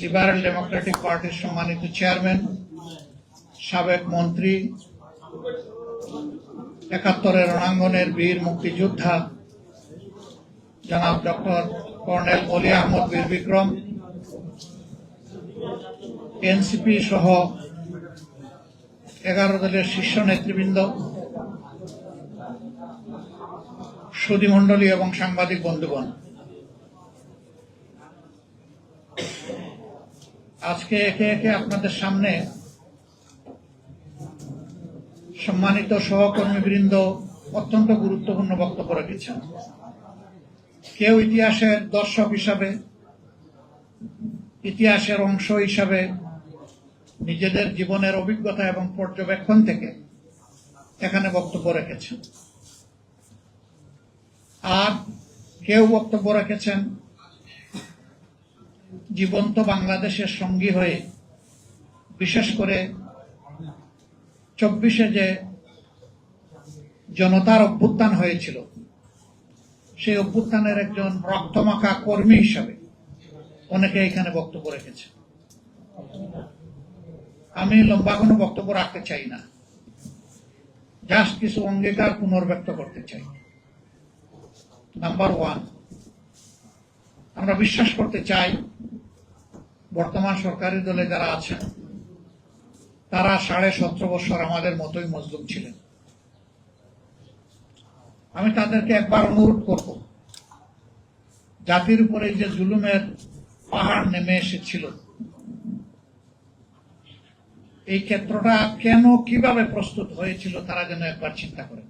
Liberal Democratic পার্টির সম্মানিত chairman, সাবেক মন্ত্রী, ৭১-এর রণাঙ্গনের বীর মুক্তিযোদ্ধা জনাব ডক্টর কর্নেল অলি আহমদ বীর বিক্রম, এনসিপি সহ 11 দলের শীর্ষ নেতৃবৃন্দ, সুধীমণ্ডলী এবং সাংবাদিক বন্ধুগণ, আজকে একে একে আপনাদের সামনে সম্মানিত সহকর্মীবৃন্দ অত্যন্ত গুরুত্বপূর্ণ বক্তব্য রেখেছেন। কেউ ইতিহাসের দর্শক হিসাবে, ইতিহাসের অংশ হিসাবে নিজেদের জীবনের অভিজ্ঞতা এবং পর্যবেক্ষণ থেকে এখানে বক্তব্য রেখেছেন, আর কেউ বক্তব্য রেখেছেন জীবন্ত বাংলাদেশের সঙ্গী হয়ে, বিশেষ করে 24-এ যে জনতার অভ্যুত্থান হয়েছিল সেই অভ্যুত্থানের একজন রক্তমাখা কর্মী হিসাবে অনেকে এখানে বক্তব্য রেখেছে। আমি লম্বা কোনো বক্তব্য রাখতে চাই না, জাস্ট কিছু অঙ্গীকার পুনর্ব্যক্ত করতে চাই। নাম্বার 1, আমরা বিশ্বাস করতে চাই বর্তমান সরকারি দলে যারা আছেন তারা 17.5 বছর আমাদের মতোই মজলুম ছিলেন। আমি তাদেরকে একবার অনুরোধ করব, জাতির উপরে যে জুলুমের পাহাড় নেমে এসেছিল, এই ক্ষেত্রটা কেন কিভাবে প্রস্তুত হয়েছিল তারা যেন একবার চিন্তা করেন।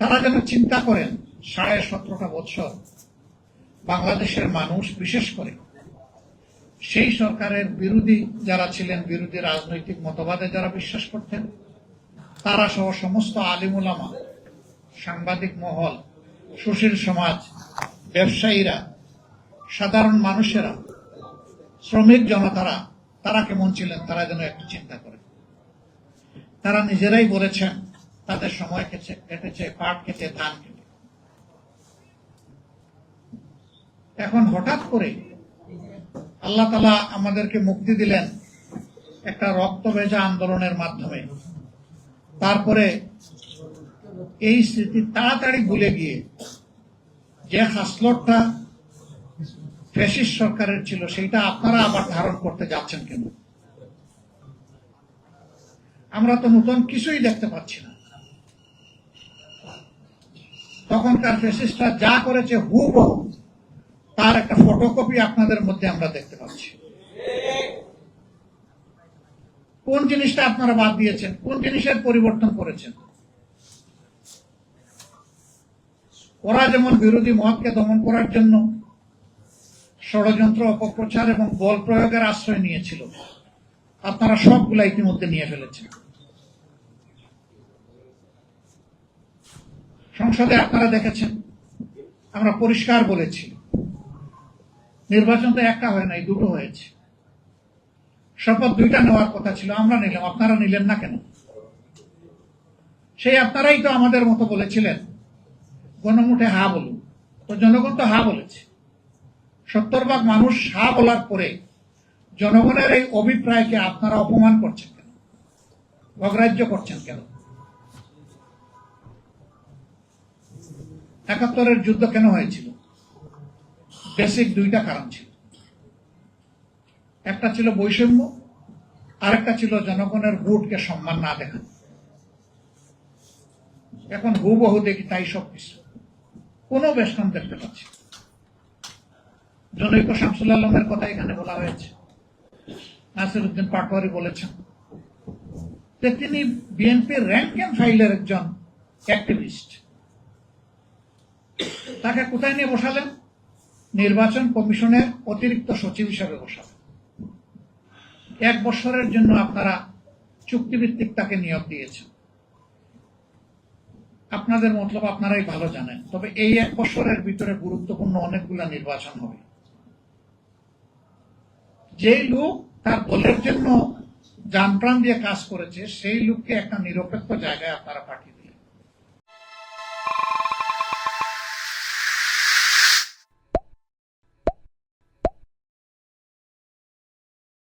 তারা যেন চিন্তা করেন 17.5 বছর বাংলাদেশের মানুষ, বিশেষ করে সেই সরকারের বিরোধী যারা ছিলেন, বিরোধী রাজনৈতিক মতবাদে যারা বিশ্বাস করতেন, তারা সহ সমস্ত আলিম উলামা, সাংবাদিক মহল, সুশীল সমাজ, ব্যবসায়ীরা, সাধারণ মানুষেরা, শ্রমিক জনতারা, তারা কেমন ছিলেন তারা যেন একটু চিন্তা করেন। তারা নিজেরাই বলেছেন তাদের সময় কেটেছে পাট খেতে, ধান খেতে। এখন হঠাৎ করে আল্লাহ তাআলা আমাদেরকে মুক্তি দিলেন একটা রক্ত ভেজা আন্দোলনের মাধ্যমে। তারপরে এই স্মৃতি তাড়াতাড়ি ভুলে গিয়ে যে হাসলটটা ফ্যাসিস্ট সরকারের ছিল সেইটা আপনারা আবার ধারণ করতে যাচ্ছেন কেন? আমরা তো নতুন কিছুই দেখতে পাচ্ছি না। তখনকার ফ্যাসিস্টরা যা করেছে হুবহু তার একটা ফটোকপি আপনাদের মধ্যে আমরা দেখতে পাচ্ছি। কোন জিনিসটা আপনারা বাদ দিয়েছেন? কোন জিনিসের পরিবর্তন করেছেন? ওরা যেমন বিরোধী মতকে দমন করার জন্য ষড়যন্ত্র, অপপ্রচার এবং বল প্রয়োগের আশ্রয় নিয়েছিল, আপনারা সবগুলা ইতিমধ্যে নিয়ে ফেলেছেন। সংসদে আপনারা দেখেছেন, আমরা পরিষ্কার বলেছি নির্বাচন তো একটা হয় নাই, দুটো হয়েছে। শপথ 2টা নেওয়ার কথা ছিল, আমরা নিলাম, আপনারা নিলেন না কেন? সেই আপনারাই তো আমাদের মতো বলেছিলেন গণমুঠে হা বলুন, তো জনগণ তো হা বলেছে। 70 ভাগ মানুষ হা বলার পরে জনগণের এই অভিপ্রায়কে আপনারা অপমান করছেন কেন? অগ্রাহ্য করছেন কেন? ৭১-এর যুদ্ধ কেন হয়েছিল? বেসিক 2টা কারণ ছিল। একটা ছিল বৈষম্য, আরেকটা ছিল জনগণের ভোটকে সম্মান না দেখা। এখন হুবহু দেখি তাই সবকিছু, কোনো বেষ্টন দেখতে পাচ্ছি। জনৈক শামসুল আলমের কথা এখানে বলা হয়েছে, নাসিরউদ্দিন পাটোয়ারি বলেছেন যে তিনি বিএনপির র্যাঙ্ক এন্ড ফাইলের একজন অ্যাক্টিভিস্ট। তাকে কোথায় নিয়ে বসালেন? নির্বাচন কমিশনের অতিরিক্ত সচিব হিসাবে বসালেন। 1 বছরের জন্য আপনারা চুক্তিভিত্তিক তাকে নিয়োগ দিয়েছেন। আপনাদের মতলব আপনারাই ভালো জানেন, তবে এই 1 বছরের ভিতরে গুরুত্বপূর্ণ অনেকগুলা নির্বাচন হবে। যেই লোক তার দলের জন্য জানপ্রাণ দিয়ে কাজ করেছে সেই লোককে একটা নিরপেক্ষ জায়গায় আপনারা পাঠিয়ে